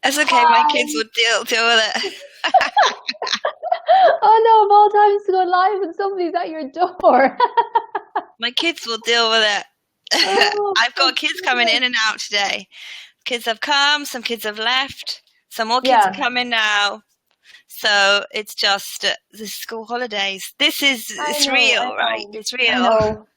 It's okay. My Hi. kids will deal with it. Oh no, of all times to go live and somebody's at your door. My kids will deal with it. Oh, I've my got kids coming goodness. in and out today. Kids have come, some kids have left, some more kids are Yeah, coming now. So it's just the school holidays. I It's know, I real, right? know, It's I real. know.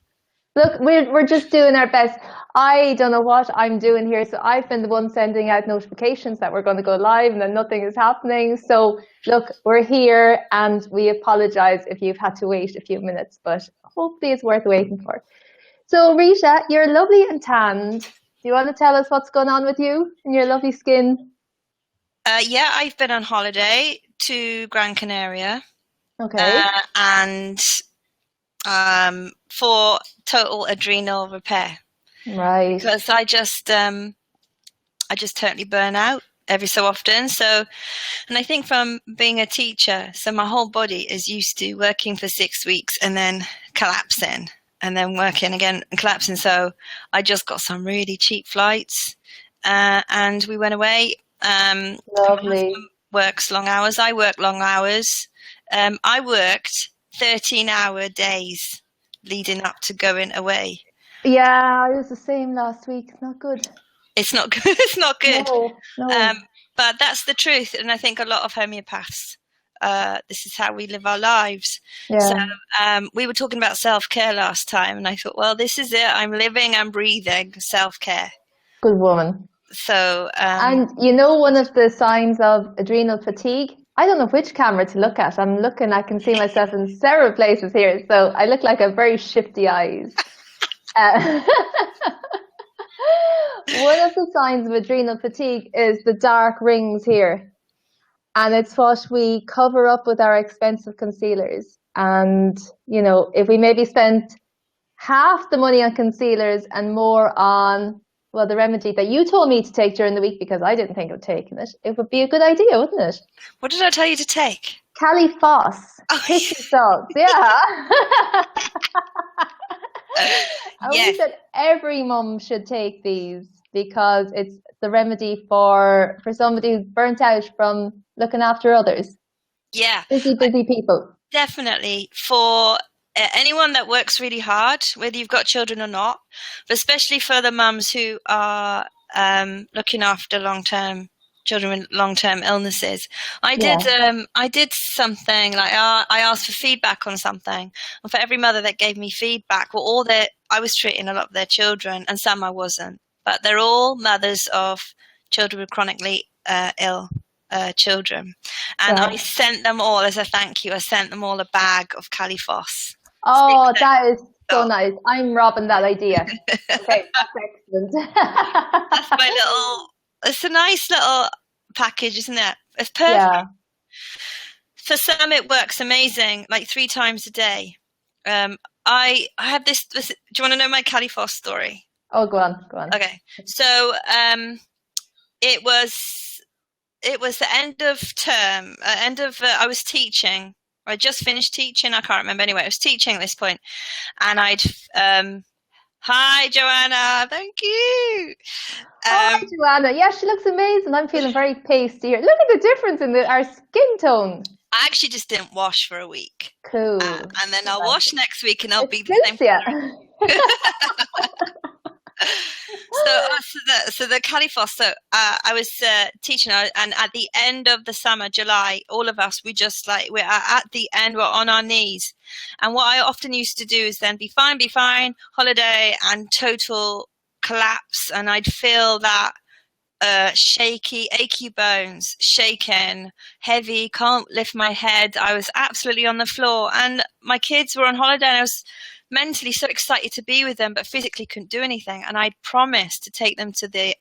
Look, we're just doing our best. I don't know what I'm doing here, so I've been the one sending out notifications that we're going to go live, and then nothing is happening. So look, we're here, and we apologize if you've had to wait a few minutes, but hopefully it's worth waiting for. So Risha, you're lovely and tanned. Do you want to tell us what's going on with you and your lovely skin? Yeah, I've been on holiday to Gran Canaria, Okay. and for total adrenal repair Right. because I just totally burn out every so often. So, and I think from being a teacher, so my whole body is used to working for 6 weeks and then collapsing and then working again and collapsing. So I just got some really cheap flights, and we went away. My Lovely. husband works long hours. I work long hours. I worked 13-hour days leading up to going away. Yeah, I was the same last week. Not good. It's not good. It's not good. No, Um, no. but that's the truth. And I think a lot of homeopaths, this is how we live our lives. So Yeah, we were talking about self-care last time, and I thought, well, this is it. I'm living and breathing self-care. good woman. So And you know, one of the signs of adrenal fatigue, I don't know which camera to look at. I'm looking, I can see myself in several places here. So I look like a very shifty eyes. Uh, one of the signs of adrenal fatigue is the dark rings here. And it's what we cover up with our expensive concealers. And, you know, if we maybe spent half the money on concealers and more on, well, the remedy that you told me to take during the week because I didn't think of taking it, it would be a good idea, wouldn't it? what did I tell you to take? Caliphos, Oh, tissue salts, yeah. And we yes. said every mum should take these because it's the remedy for somebody who's burnt out from looking after others. Yeah, Busy, busy people. definitely. For anyone that works really hard, whether you've got children or not, but especially for the mums who are looking after long-term children with long-term illnesses. Yeah, I did something like I asked for feedback on something, and for every mother that gave me feedback, well, I was treating a lot of their children, and some I wasn't, but they're all mothers of children with chronically ill children. And I right. sent them all as a thank you. I sent them all a bag of Califos. Oh, that is so Oh, nice. I'm robbing that idea. Okay, that's excellent. that's my little. It's a nice little package, isn't it? It's perfect. Yeah. For some, it works amazing, like 3 times a day. I have this. Do you want to know my Califos story? Oh, go on, go on. Okay, so it was it was the end of term, end of I was teaching. I just finished teaching. I can't remember anyway. I was teaching at this point, and I'd hi Joanna, thank you. Hi, Um, Joanna. Yeah, she looks amazing. I'm feeling very pasty here. Look at the difference in our skin tone. I actually just didn't wash for a week, Cool. and then I'll Right. wash next week, and I'll It be the same suits you. color. So the Califos. So I was teaching, and at the end of the summer, July, all of us, we're at the end, we're on our knees. And what I often used to do is then be fine, holiday, and total collapse. And I'd feel that shaky, achy bones, shaken, heavy, can't lift my head. I was absolutely on the floor, and my kids were on holiday, and I was mentally so excited to be with them, but physically couldn't do anything. And I'd promised to take them to the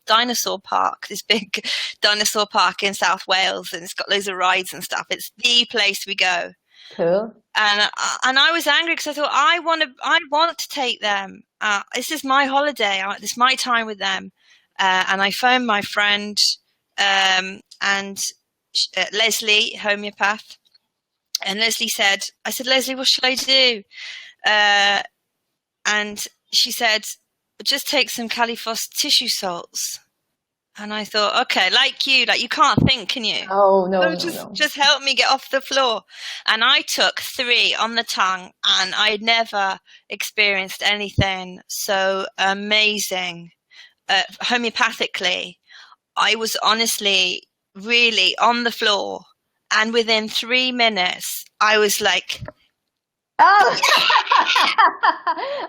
dinosaur park, this big dinosaur park in South Wales, and it's got loads of rides and stuff. It's the place we go. Cool. And I was angry because I thought I want to take them. This is my holiday. This is my time with them. And I phoned my friend and Leslie, homeopath, and Leslie said, Leslie, what should I do? And she said, just take some Califos tissue salts. And I thought, okay, like you can't think, can you? Oh, no, So no, no. just help me get off the floor. And I took 3 on the tongue, and I'd never experienced anything so amazing. Homeopathically, I was honestly really on the floor, and within 3 minutes, I was like, Oh,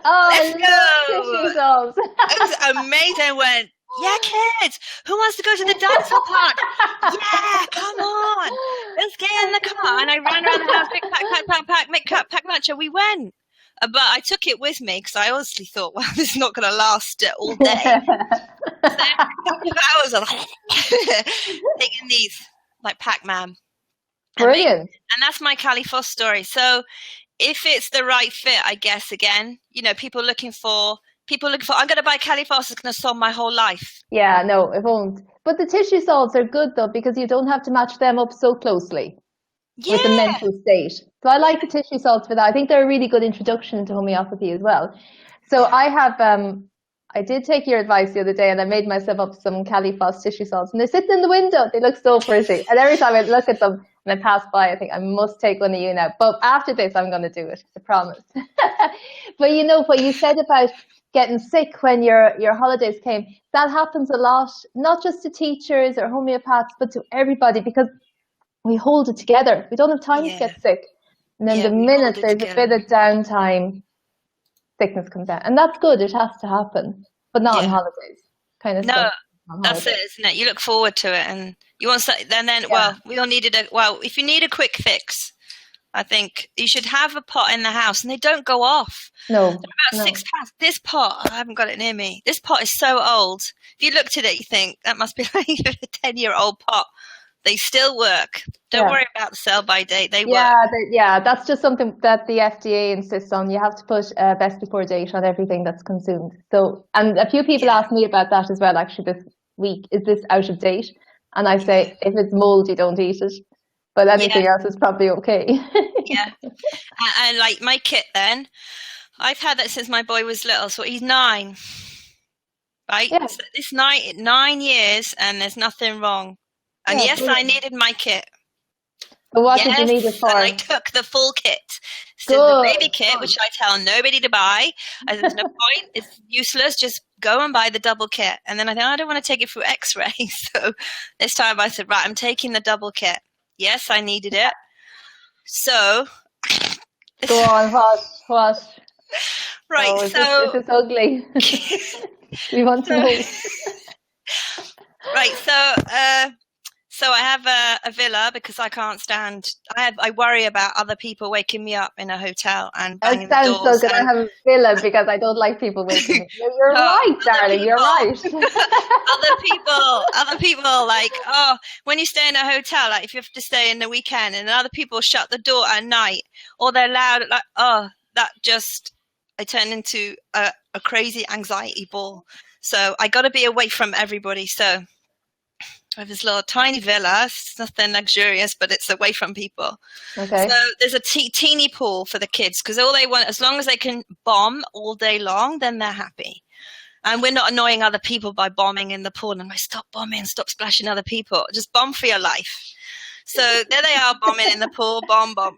oh, I let's love go. tissue salts. It was amazing. I went, yeah, kids, who wants to go to the dinosaur park? Yeah, come on, let's get in the car. And I ran around the house, pick, pack lunch, and we went. But I took it with me because I honestly thought, well, this is not going to last all day. So every couple of hours, I'm taking these like Pac-Man. Brilliant. And that's my Califoss story. So if it's the right fit, I guess, again, people looking for, I'm going to buy Califoss, it's going to solve my whole life. Yeah, no, it won't. But the tissue salts are good though, because you don't have to match them up so closely with the mental state. So I like the tissue salts for that. I think they're a really good introduction to homeopathy as well. So I did take your advice the other day, and I made myself up some Califoss tissue salts, and they're sitting in the window. They look so pretty. And every time I look at them and I pass by, I think I must take one of you now. But after this, I'm going to do it. I promise. But what you said about getting sick when your holidays came, that happens a lot, not just to teachers or homeopaths, but to everybody, because we hold it together. We don't have time to get sick. And then the minute there's a bit of downtime, sickness comes out. And that's good. It has to happen, but not on holidays. Kind of stuff. That's it, isn't it? You look forward to it, and you want something. Well, we all needed if you need a quick fix, I think you should have a pot in the house, and they don't go off. No. They're about £6. This pot, I haven't got it near me. This pot is so old. If you looked at it, you think that must be like a 10-year-old pot. They still work. Don't worry about the sell-by date. They work. That's just something that the FDA insists on. You have to put best before date on everything that's consumed. So, and a few people asked me about that as well, actually, this week. Is this out of date? And I say, if it's mold, you don't eat it. But anything else is probably okay. And like my kit then, I've had that since my boy was little. So he's 9. Right? Yeah. So this 9 years, and there's nothing wrong. And I needed my kit. So what did you need it for? And I took the full kit. So the baby kit, which I tell nobody to buy. There's no point. It's useless. Just go and buy the double kit. And then I thought, I don't want to take it through X-ray. So this time I said, right, I'm taking the double kit. Yes, I needed it. So. Go on, what? Right, this is ugly. We want to know. Right, so I have a villa because I can't stand. I worry about other people waking me up in a hotel and banging the doors. That sounds so good. I have a villa because I don't like people waking me. You're right, darling. You're right. Other people, like, when you stay in a hotel, like if you have to stay in the weekend, and other people shut the door at night, or they're loud, like, I turn into a crazy anxiety ball. So I got to be away from everybody. So I have this little tiny villa. It's nothing luxurious, but it's away from people. Okay. So there's a teeny pool for the kids because all they want, as long as they can bomb all day long, then they're happy. And we're not annoying other people by bombing in the pool. And I'm like, stop bombing, stop splashing other people. Just bomb for your life. So there they are bombing in the pool, bomb. And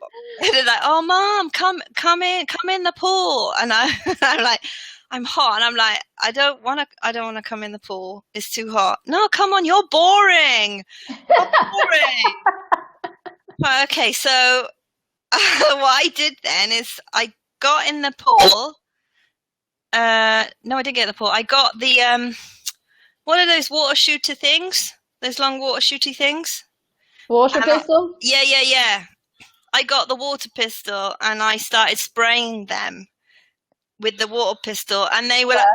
they're like, oh, Mom, come in the pool. And I'm like, I'm hot, and I'm like, I don't want to come in the pool. It's too hot. No, come on, you're boring. Okay, so what I did then is I got in the pool. No, I didn't get in the pool. I got the what are those water shooter things? Those long water shooty things. Water pistol? Yeah. I got the water pistol, and I started spraying them with the water pistol, and they were like,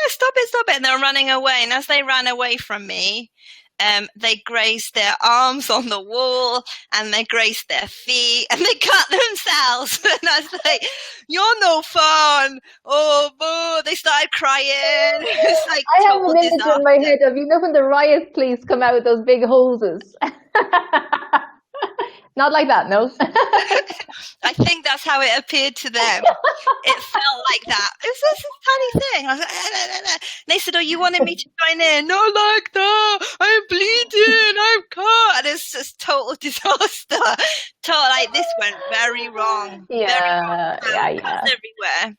stop it, and they were running away. And as they ran away from me, they grazed their arms on the wall, and they grazed their feet, and they cut themselves. And I was like, you're no fun. Oh, boo. They started crying. It's like, I have an image in my head of, when the riot police come out with those big hoses. Not like that, no. I think that's how it appeared to them. It felt like that. It was just a tiny thing. I was like, And they said, "Oh, you wanted me to join in?" "Not like that. I'm bleeding. I'm cut." And it's just total disaster. Like this went very wrong. Yeah, very wrong. Cuts everywhere.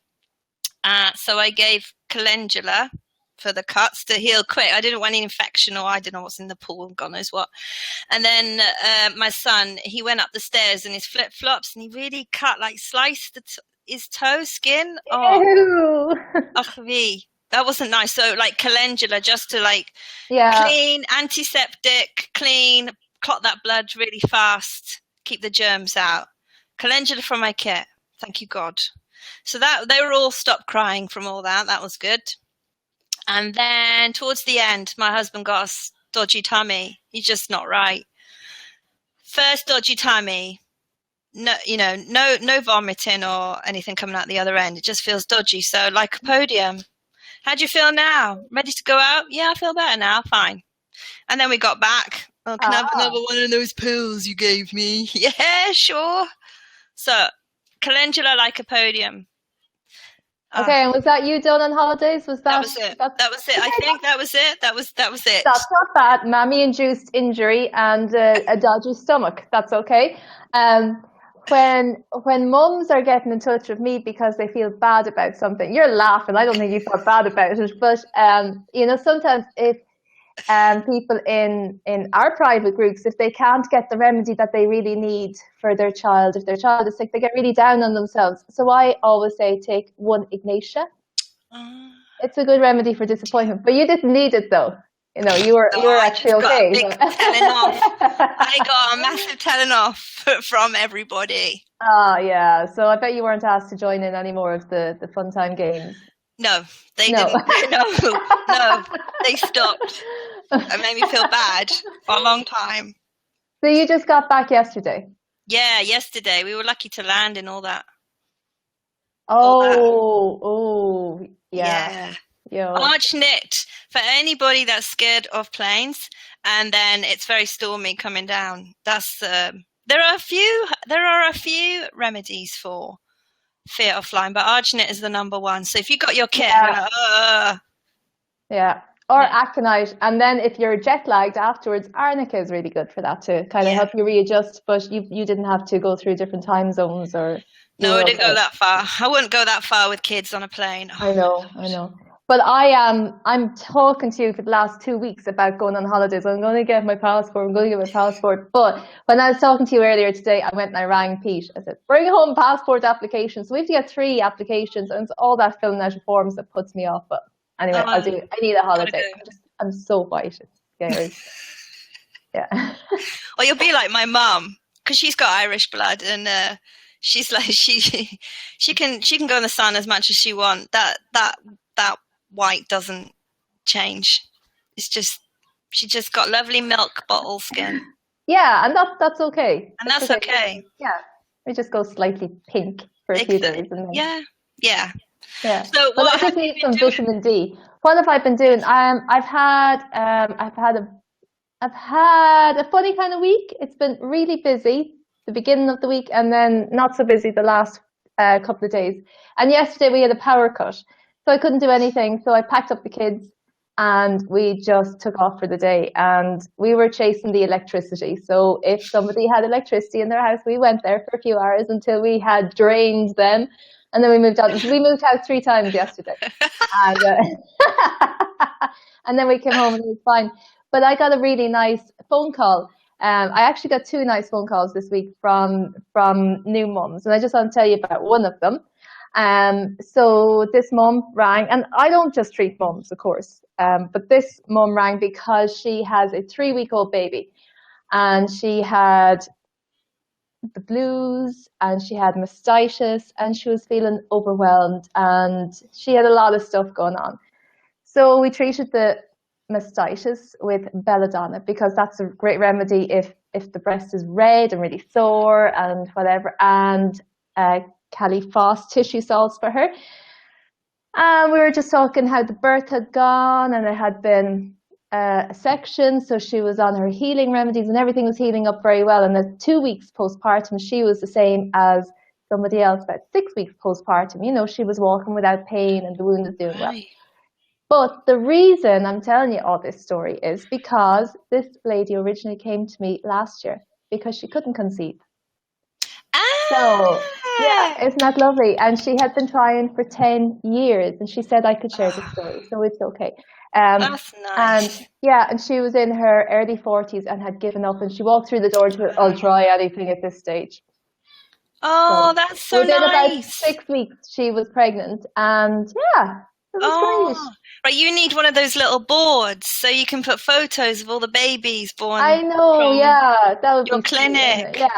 So I gave calendula for the cuts to heal quick. I didn't want any infection, or I don't know what's in the pool, God knows what. And then my son, he went up the stairs in his flip-flops, and he really sliced his toe skin. Ew. That wasn't nice. So like calendula, just to clean, antiseptic, clean, clot that blood really fast, keep the germs out. Calendula from my kit. Thank you, God. So that they were all stopped crying from all that. That was good. And then towards the end, my husband got a dodgy tummy. He's just not right. First dodgy tummy. No, no vomiting or anything coming out the other end. It just feels dodgy. So lycopodium. How do you feel now? Ready to go out? Yeah, I feel better now. Fine. And then we got back. Oh, can I have another one of those pills you gave me? Yeah, sure. So calendula, lycopodium. Okay, and was that you done on holidays? That was it. That was it. I think that was it. That was it. That's not bad. Mammy-induced injury and a dodgy stomach. That's okay. When mums are getting in touch with me because they feel bad about something, you're laughing. I don't think you felt bad about it, but sometimes if people in our private groups, if they can't get the remedy that they really need for their child, if their child is sick, they get really down on themselves. So I always say take 1 Ignatia. It's a good remedy for disappointment, but you didn't need it though. You were actually okay. I got a massive telling off from everybody. Yeah. So I bet you weren't asked to join in any more of the fun time games. No, they didn't. No, they stopped. It made me feel bad for a long time. So you just got back yesterday? Yeah, yesterday. We were lucky to land in all that. Yeah. Archnit, for anybody that's scared of planes, and then it's very stormy coming down. That's there are a few remedies for fear of flying, but Archnit is the number one. So if you got your kit, or aconite, and then if you're jet lagged afterwards, arnica is really good for that to kind of help you readjust. But you didn't have to go through different time zones, or no, I didn't go that far. I wouldn't go that far with kids on a plane. I know. But I'm talking to you for the last 2 weeks about going on holidays. I'm going to get my passport. But when I was talking to you earlier today, I went and I rang Pete. I said, bring home passport applications. So we have to get 3 applications, and it's all that filling out of forms that puts me off. But anyway, I'll do it. I need a holiday. I'm so white. It's scary. Yeah. Well, you'll be like my mum, because she's got Irish blood, and she's like she can go in the sun as much as she wants. That white doesn't change. It's just she just got lovely milk bottle skin. Yeah, and that's okay. And that's okay. Yeah, we just go slightly pink for a few days, and then yeah. So I just need some vitamin D. What have I been doing? I've had a funny kind of week. It's been really busy the beginning of the week, and then not so busy the last couple of days. And yesterday we had a power cut, so I couldn't do anything. So I packed up the kids and we just took off for the day, and we were chasing the electricity. So if somebody had electricity in their house, we went there for a few hours until we had drained them, and then we moved out. We moved out 3 times yesterday, and then we came home and it was fine. But I got a really nice phone call. I actually got 2 nice phone calls this week from new mums, and I just want to tell you about one of them. So this mum rang, and I don't just treat mums, of course, but this mum rang because she has a 3-week-old baby, and she had the blues, and she had mastitis, and she was feeling overwhelmed, and she had a lot of stuff going on. So we treated the mastitis with belladonna, because that's a great remedy if the breast is red and really sore and whatever, and Caliphos tissue salts for her. And we were just talking how the birth had gone, and it had been a section, so she was on her healing remedies and everything was healing up very well. And at 2 weeks postpartum, she was the same as somebody else about 6 weeks postpartum. You know, she was walking without pain and the wound was doing well. But the reason I'm telling you all this story is because this lady originally came to me last year because she couldn't conceive. So, yeah, isn't that lovely? And she had been trying for 10 years and she said I could share the story, so it's okay. That's nice. And she was in her early 40s and had given up, and she walked through the door and she said, I'll try anything at this stage. Oh, that's so within nice. about 6 weeks, she was pregnant, and yeah, it was great. Right, you need one of those little boards so you can put photos of all the babies born. I know, yeah, that would your be clinic. Sweet,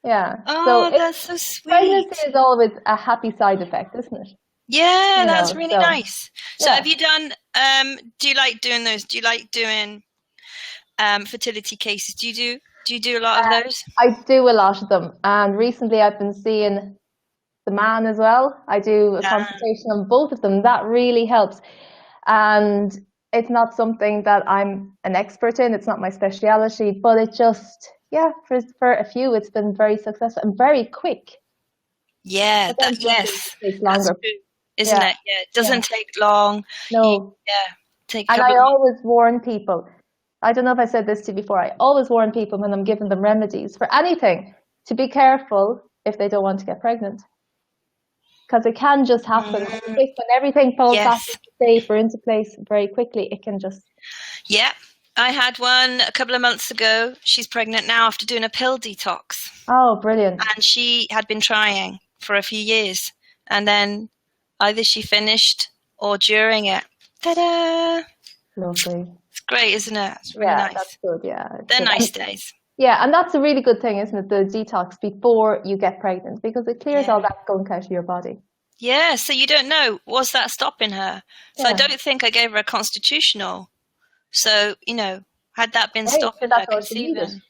yeah. Oh, so that's so sweet. Pregnancy is always a happy side effect, isn't it? Yeah, that's really nice. So yeah. have you done, do you like doing those? Do you like doing fertility cases? Do you do a lot of those? I do a lot of them. And recently I've been seeing the man as well. I do a consultation on both of them. That really helps. And it's not something that I'm an expert in. It's not my speciality, but it just, for a few, it's been very successful and very quick. Yeah, yes. It takes longer. Isn't it? Yeah, it doesn't take long. No. Take and I always warn people. I don't know if I said this to you before. I always warn people when I'm giving them remedies for anything to be careful if they don't want to get pregnant. Because it can just happen. When everything falls back into shape or into place very quickly, it can just... Yeah. I had one a couple of months ago. She's pregnant now after doing a pill detox. Oh, brilliant. And she had been trying for a few years. And then either she finished or during it. Ta-da! Lovely. It's great, isn't it? It's really nice. That's good, yeah. They're nice days. Yeah, and that's a really good thing, isn't it? The detox before you get pregnant, because it clears all that gunk out of your body. Yeah, so you don't know, was that stopping her? So I don't think I gave her a constitutional. So, had that been stopping her conceiving.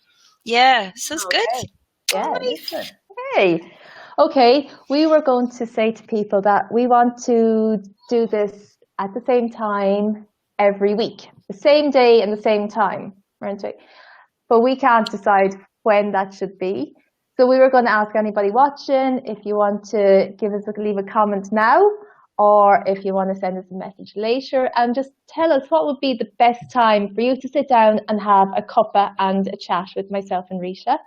Yeah, so it's good. Yeah. Okay, we were going to say to people that we want to do this at the same time every week. The same day and the same time, weren't we? But we can't decide when that should be. So we were going to ask anybody watching if you want to leave a comment now, or if you want to send us a message later, and just tell us what would be the best time for you to sit down and have a cuppa and a chat with myself and Risha.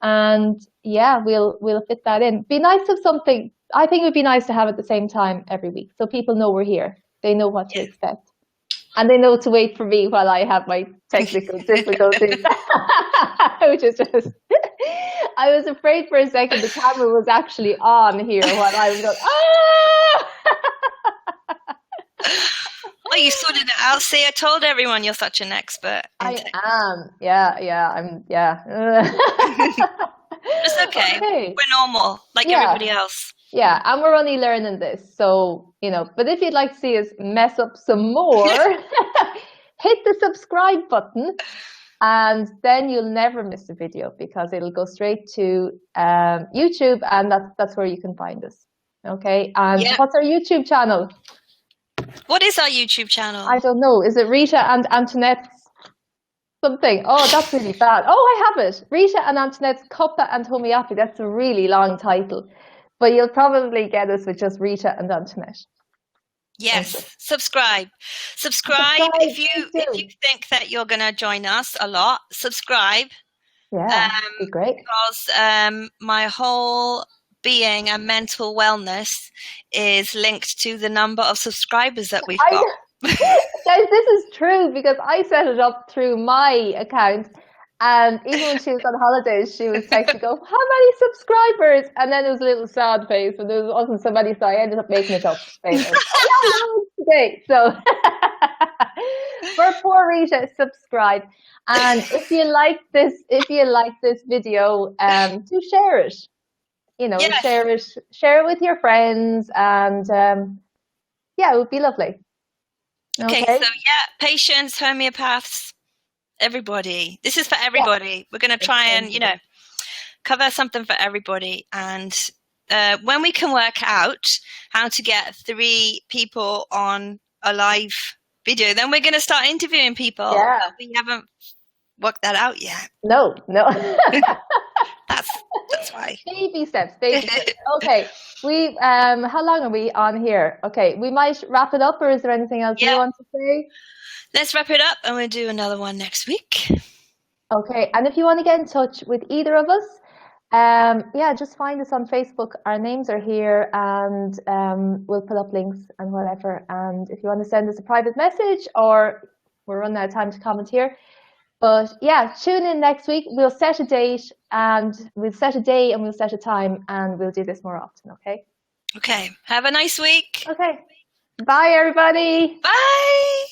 And we'll fit that in. Be nice to have something. I think it would be nice to have at the same time every week, so people know we're here. They know what to expect. And they know to wait for me while I have my technical difficulties, which is just, I was afraid for a second the camera was actually on here while I was going, Oh, you sorted it out. See, I told everyone you're such an expert. I am. I'm. It's okay. We're normal, like everybody else. Yeah, and we're only learning this, so, but if you'd like to see us mess up some more, hit the subscribe button, and then you'll never miss a video because it'll go straight to YouTube, and that's where you can find us. Okay, and what's our YouTube channel? What is our YouTube channel? I don't know. Is it Risha and Antoinette's something? Oh, that's really bad. Oh, I have it. Risha and Antoinette's Cuppa and Homeopathy. That's a really long title. But you'll probably get us with just Risha and Antoinette. Yes, subscribe if you think that you're going to join us a lot. Subscribe. Yeah, be great. Because my whole being and mental wellness is linked to the number of subscribers that we've got. Guys, this is true because I set it up through my account. And even when she was on holidays, she was texting, go, how many subscribers? And then there was a little sad face, and there wasn't so many, so I ended up making it up. Today. So for poor Rita, subscribe. And if you like this video, do share it. Share it with your friends, and it would be lovely. Okay, so patients, homeopaths, everybody. This is for everybody. Yeah. We're going to try and, cover something for everybody. And when we can work out how to get 3 people on a live We do. Then we're going to start interviewing people. Yeah. But we haven't worked that out yet. No. That's why. Baby steps. Okay. We how long are we on here? Okay, we might wrap it up, or is there anything else you want to say? Let's wrap it up and we'll do another one next week. Okay, and if you want to get in touch with either of us, just find us on Facebook. Our names are here, and we'll put up links and whatever. And if you want to send us a private message, or we're running out of time to comment here. But yeah, tune in next week. We'll set a date, and we'll set a day, and we'll set a time, and we'll do this more often, okay? Okay. Have a nice week. Okay. Bye, everybody. Bye.